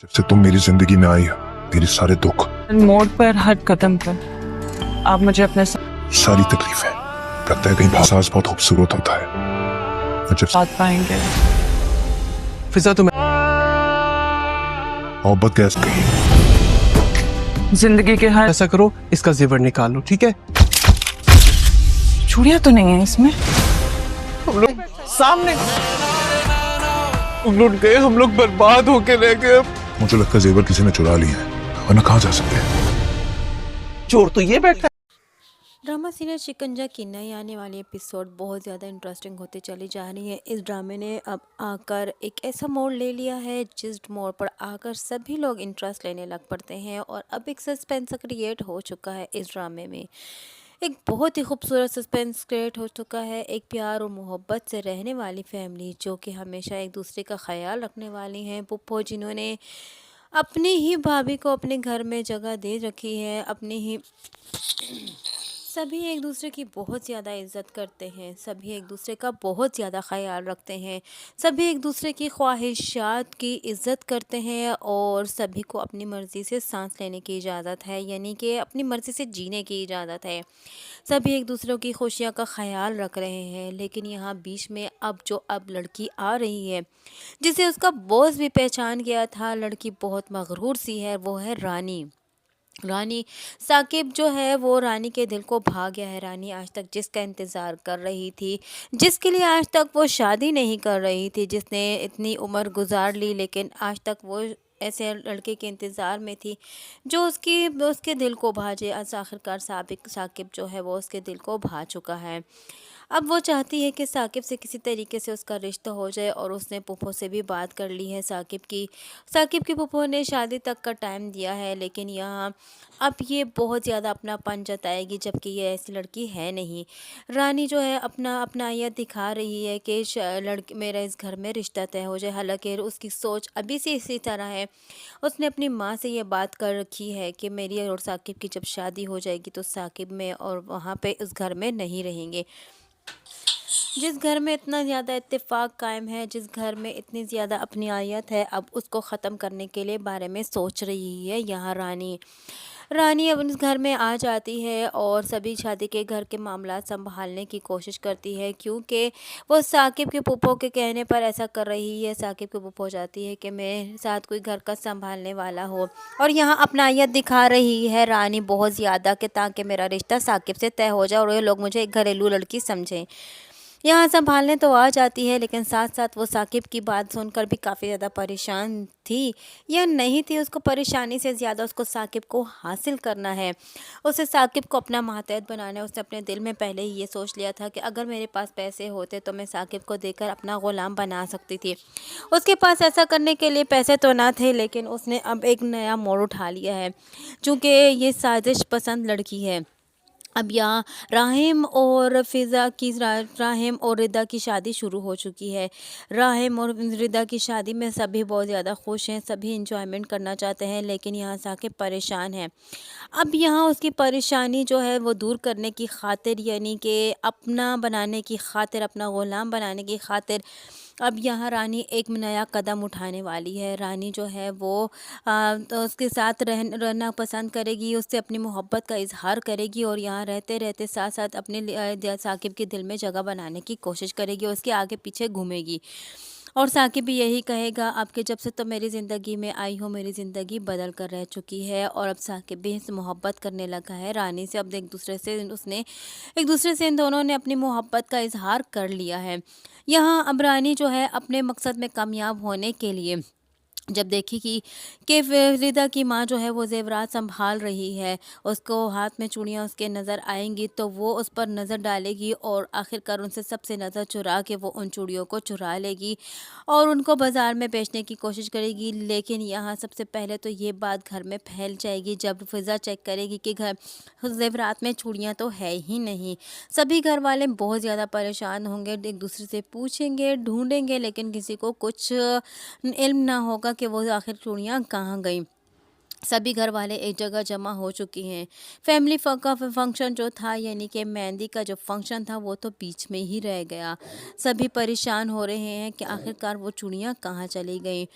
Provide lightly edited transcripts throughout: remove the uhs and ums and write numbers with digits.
जब से तुम मेरी जिंदगी में आई हो, मेरे सारे दुख, मोड़ पर हर कदम पर आप मुझे अपने सारी तकलीफें, लगता है कहीं एहसास बहुत खूबसूरत होता है और जब साथ पाएंगे। फिजा तुम मोहब्बत गैस गई। जिंदगी के हर ऐसा करो, इसका जेवर निकाल लो, ठीक है? चूड़ियां तो नहीं है इसमें। हम लोग सामने हम लुट गए, हम लोग बर्बाद होके रह गए। मुझे लगता है जेवर किसी ने चुरा लिया है, वरना कहाँ जा सकते हैं। चोर तो ये बैठा है। ड्रामा सीरियल शिकंजा की नई आने वाली एपिसोड बहुत ज़्यादा इंटरेस्टिंग होते चली जा रही है। इस ड्रामे ने अब आकर एक ऐसा मोड़ ले लिया है जिस मोड़ पर आकर सभी लोग इंटरेस्ट लेने लग पड़ते हैं और अब एक सस्पेंस क्रिएट हो चुका है। इस ड्रामे में एक बहुत ही खूबसूरत सस्पेंस क्रिएट हो चुका है। एक प्यार और मोहब्बत से रहने वाली फैमिली जो कि हमेशा एक दूसरे का ख्याल रखने वाली हैं। पुप्पो जिन्होंने अपनी ही भाभी को अपने घर में जगह दे रखी है, अपनी ही सभी एक दूसरे की बहुत ज़्यादा इज़्ज़त करते हैं, सभी एक दूसरे का बहुत ज़्यादा ख्याल रखते हैं, सभी एक दूसरे की ख्वाहिशात की इज़्ज़त करते हैं और सभी को अपनी मर्ज़ी से सांस लेने की इजाज़त है, यानी कि अपनी मर्ज़ी से जीने की इजाज़त है। सभी एक दूसरों की खुशियाँ का ख्याल रख रहे हैं। लेकिन यहाँ बीच में अब लड़की आ रही है जिसे उसका बॉस भी पहचान गया था। लड़की बहुत मगरूर सी है, वो है रानी। रानी साकिब जो है वो रानी के दिल को भा गया है। रानी आज तक जिसका इंतज़ार कर रही थी, जिसके लिए आज तक वो शादी नहीं कर रही थी, जिसने इतनी उम्र गुजार ली लेकिन आज तक वो ऐसे लड़के के इंतज़ार में थी जो उसके दिल को भाजे। आज आखिरकार साकिब जो है वो उसके दिल को भा चुका है। अब वो चाहती है कि साकिब से किसी तरीके से उसका रिश्ता हो जाए और उसने पुप्पो से भी बात कर ली है। साकिब की पुप्पो ने शादी तक का टाइम दिया है, लेकिन यहाँ अब ये बहुत ज़्यादा अपनापन जताएगी जबकि ये ऐसी लड़की है नहीं। रानी जो है अपनायत दिखा रही है कि लड़की मेरा इस घर में रिश्ता तय हो जाए। हालांकि उसकी सोच अभी से इसी तरह है। उसने अपनी माँ से ये बात कर रखी है कि मेरी और साकिब की जब शादी हो जाएगी तो साकिब में और वहाँ पे उस घर में नहीं रहेंगे। जिस घर में इतना ज़्यादा इत्तेफाक कायम है, जिस घर में इतनी ज़्यादा अपनायत है, अब उसको ख़त्म करने के लिए बारे में सोच रही है यहाँ रानी अब इस घर में आ जाती है और सभी शादी के घर के मामला संभालने की कोशिश करती है, क्योंकि वो साकिब के पुप्पो के कहने पर ऐसा कर रही है। साकिब के पुप्पो चाहती है कि मेरे साथ कोई घर का संभालने वाला हो और यहाँ अपनायत दिखा रही है रानी बहुत ज़्यादा कि ताकि मेरा रिश्ता साकिब से तय हो जाए और ये लोग मुझे एक घरेलू लड़की समझें। यहाँ संभालने तो आ जाती है लेकिन साथ साथ वो साकिब की बात सुनकर भी काफ़ी ज़्यादा परेशान थी या नहीं थी। उसको परेशानी से ज़्यादा उसको साकिब को हासिल करना है, उसे साकिब को अपना मातहत बनाना है। उसने अपने दिल में पहले ही ये सोच लिया था कि अगर मेरे पास पैसे होते तो मैं साकिब को देकर अपना ग़ुलाम बना सकती थी। उसके पास ऐसा करने के लिए पैसे तो ना थे, लेकिन उसने अब एक नया मोड़ उठा लिया है चूँकि ये साजिश पसंद लड़की है। अब यहाँ राहिम और रिदा की शादी शुरू हो चुकी है। राहिम और रिदा की शादी में सभी बहुत ज़्यादा खुश हैं, सभी इंजॉयमेंट करना चाहते हैं, लेकिन यहाँ साकिब परेशान है। अब यहाँ उसकी परेशानी जो है वो दूर करने की खातिर, यानी कि अपना बनाने की खातिर, अपना ग़ुलाम बनाने की खातिर अब यहाँ रानी एक नया कदम उठाने वाली है। रानी जो है वो तो उसके साथ रहना पसंद करेगी, उससे अपनी मोहब्बत का इजहार करेगी और यहाँ रहते रहते साथ साथ अपने साकिब के दिल में जगह बनाने की कोशिश करेगी, उसके आगे पीछे घूमेगी और साकिब भी यही कहेगा आपके जब से तो मेरी ज़िंदगी में आई हो मेरी ज़िंदगी बदल कर रह चुकी है। और अब साकिब भी इससे मोहब्बत करने लगा है रानी से। अब एक दूसरे से इन दोनों ने अपनी मोहब्बत का इजहार कर लिया है। यहाँ अब रानी जो है अपने मकसद में कामयाब होने के लिए जब देखेगी कि रिदा की माँ जो है वो ज़ेवरात संभाल रही है, उसको हाथ में चूड़ियाँ उसके नज़र आएंगी तो वो उस पर नज़र डालेगी और आखिरकार उनसे सबसे नज़र चुरा के वो उन चूड़ियों को चुरा लेगी और उनको बाज़ार में बेचने की कोशिश करेगी। लेकिन यहाँ सबसे पहले तो ये बात घर में फैल जाएगी जब फिज़ा चेक करेगी कि घर ज़ेवरात में चूड़ियाँ तो है ही नहीं। सभी घर वाले बहुत ज़्यादा परेशान होंगे, एक दूसरे से पूछेंगे, ढूंढेंगे, लेकिन किसी को कुछ इल्म ना होगा कि वो आखिर चूड़ियाँ कहाँ गई। सभी घर वाले एक जगह जमा हो चुकी हैं। फैमिली का फंक्शन जो था, यानी कि मेहंदी का जो फंक्शन था, वो तो बीच में ही रह गया। सभी परेशान हो रहे हैं कि आखिरकार वो चूड़ियाँ कहाँ चली गई।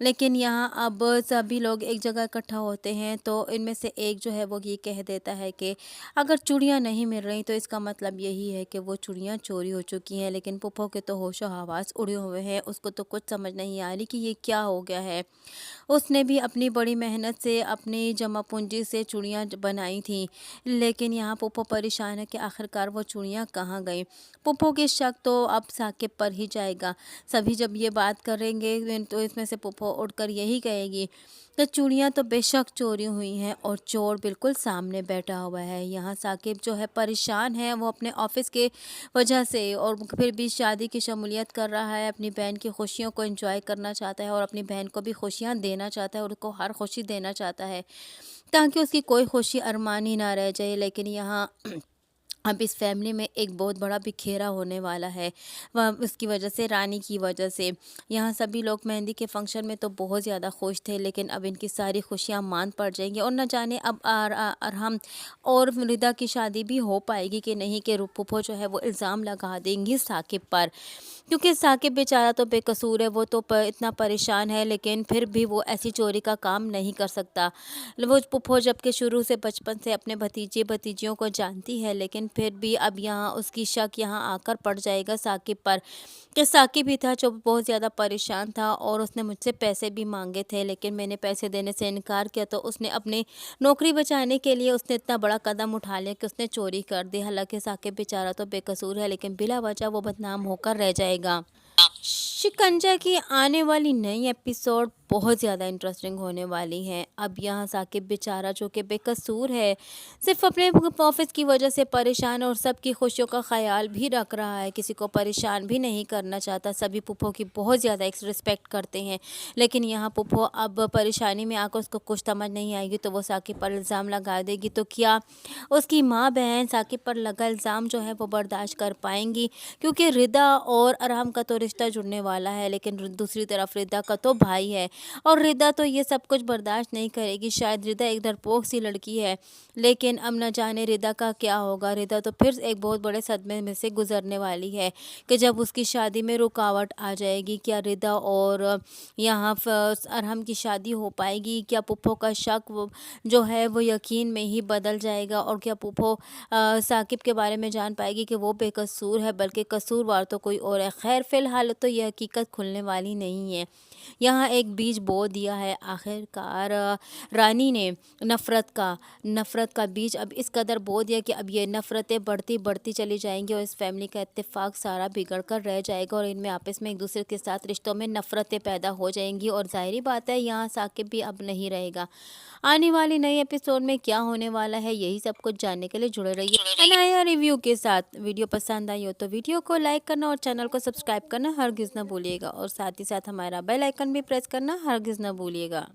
लेकिन यहाँ अब सभी लोग एक जगह इकट्ठा होते हैं तो इनमें से एक जो है वो ये कह देता है कि अगर चूड़ियाँ नहीं मिल रही तो इसका मतलब यही है कि वो चूड़ियाँ चोरी हो चुकी हैं। लेकिन पुप्पो के तो होशो हवास उड़े हुए हैं, उसको तो कुछ समझ नहीं आ रही कि ये क्या हो गया है। उसने भी अपनी बड़ी मेहनत से अपनी जमा पूंजी से चूड़ियाँ बनाई थी, लेकिन यहाँ पुप्पो परेशान है कि आखिरकार वो चूड़ियाँ कहाँ गई। पुप्पो के शक तो अब साकिब पर ही जाएगा। सभी जब ये बात करेंगे तो इसमें से पुप्पो उठकर यही कहेगी तो चूड़ियाँ तो बेशक चोरी हुई हैं और चोर बिल्कुल सामने बैठा हुआ है। यहाँ साकिब जो है परेशान है, वो अपने ऑफिस के वजह से और फिर भी शादी की शमूलियत कर रहा है, अपनी बहन की खुशियों को एंजॉय करना चाहता है और अपनी बहन को भी खुशियाँ देना चाहता है और उसको हर खुशी देना चाहता है ताकि उसकी कोई खुशी अरमान ही ना रह जाए। लेकिन यहाँ अब इस फैमिली में एक बहुत बड़ा बिखेरा होने वाला है, वह उसकी वजह से, रानी की वजह से। यहाँ सभी लोग मेहंदी के फंक्शन में तो बहुत ज़्यादा खुश थे, लेकिन अब इनकी सारी खुशियाँ मान पड़ जाएंगी और न जाने अब अरहम और रिदा की शादी भी हो पाएगी कि नहीं, कि पुप्पो जो है वो इल्ज़ाम लगा देंगी साकिब पर, क्योंकि साकिब बेचारा तो बेकसूर है, वो तो इतना परेशान है, लेकिन फिर भी वो ऐसी चोरी का काम नहीं कर सकता। वो पुप्पो जबकि शुरू से बचपन से अपने भतीजे भतीजियों को जानती है, लेकिन फिर भी अब यहाँ उसकी शक यहाँ आकर पड़ जाएगा साकिब पर, कि साकिब ही था जो बहुत ज़्यादा परेशान था और उसने मुझसे पैसे भी मांगे थे, लेकिन मैंने पैसे देने से इनकार किया तो उसने अपनी नौकरी बचाने के लिए उसने इतना बड़ा कदम उठा लिया कि उसने चोरी कर दी। हालांकि साकिब बेचारा तो बेकसूर है, लेकिन बिला वजह वो बदनाम होकर रह जाएगा। शिकंजा की आने वाली नई एपिसोड बहुत ज़्यादा इंटरेस्टिंग होने वाली है। अब यहाँ साकिब बेचारा जो कि बेकसूर है, सिर्फ अपने ऑफिस की वजह से परेशान और सबकी खुशियों का ख्याल भी रख रहा है, किसी को परेशान भी नहीं करना चाहता। सभी पुप्पो की बहुत ज़्यादा रिस्पेक्ट करते हैं, लेकिन यहाँ पुप्पो अब परेशानी में आकर उसको कुछ समझ नहीं आएगी तो वो साकिब पर इल्ज़ाम लगा देगी। तो क्या उसकी माँ बहन साकिब पर लगा इल्ज़ाम जो है वो बर्दाश्त कर पाएंगी, क्योंकि रिदा और अरहम का तो रिश्ता जुड़ने वाला है, लेकिन दूसरी तरफ रिदा का तो भाई है और रिदा तो ये सब कुछ बर्दाश्त नहीं करेगी। शायद रिदा एक डरपोक सी लड़की है, लेकिन अब न जाने रिदा का क्या होगा। रिदा तो फिर एक बहुत बड़े सदमे में से गुजरने वाली है कि जब उसकी शादी में रुकावट आ जाएगी। क्या रिदा और यहाँ अरहम की शादी हो पाएगी? क्या पुप्पो का शक जो है वो यकीन में ही बदल जाएगा? और क्या पुप्पो साकिब के बारे में जान पाएगी कि वो बेकसूर है, बल्कि कसूरवार तो कोई और है? खैर फिलहाल तो ये हकीकत खुलने वाली नहीं है। यहाँ एक बीज बो दिया है आखिरकार रानी ने, नफ़रत का बीज अब इस कदर बो दिया कि अब ये नफ़रतें बढ़ती बढ़ती चली जाएंगी और इस फैमिली का इत्तेफाक सारा बिगड़ कर रह जाएगा और इनमें आपस में एक दूसरे के साथ रिश्तों में नफ़रतें पैदा हो जाएंगी और ज़ाहिरी बात है यहाँ साकिब भी अब नहीं रहेगा। आने वाली नई एपिसोड में क्या होने वाला है, यही सब कुछ जानने के लिए जुड़े रहिए नया रिव्यू के साथ। वीडियो पसंद आई हो तो वीडियो को लाइक करना और चैनल को सब्सक्राइब करना हरगिज़ ना भूलिएगा और साथ ही साथ हमारा बेल आइकन भी प्रेस करना हरगिज़ ना भूलिएगा।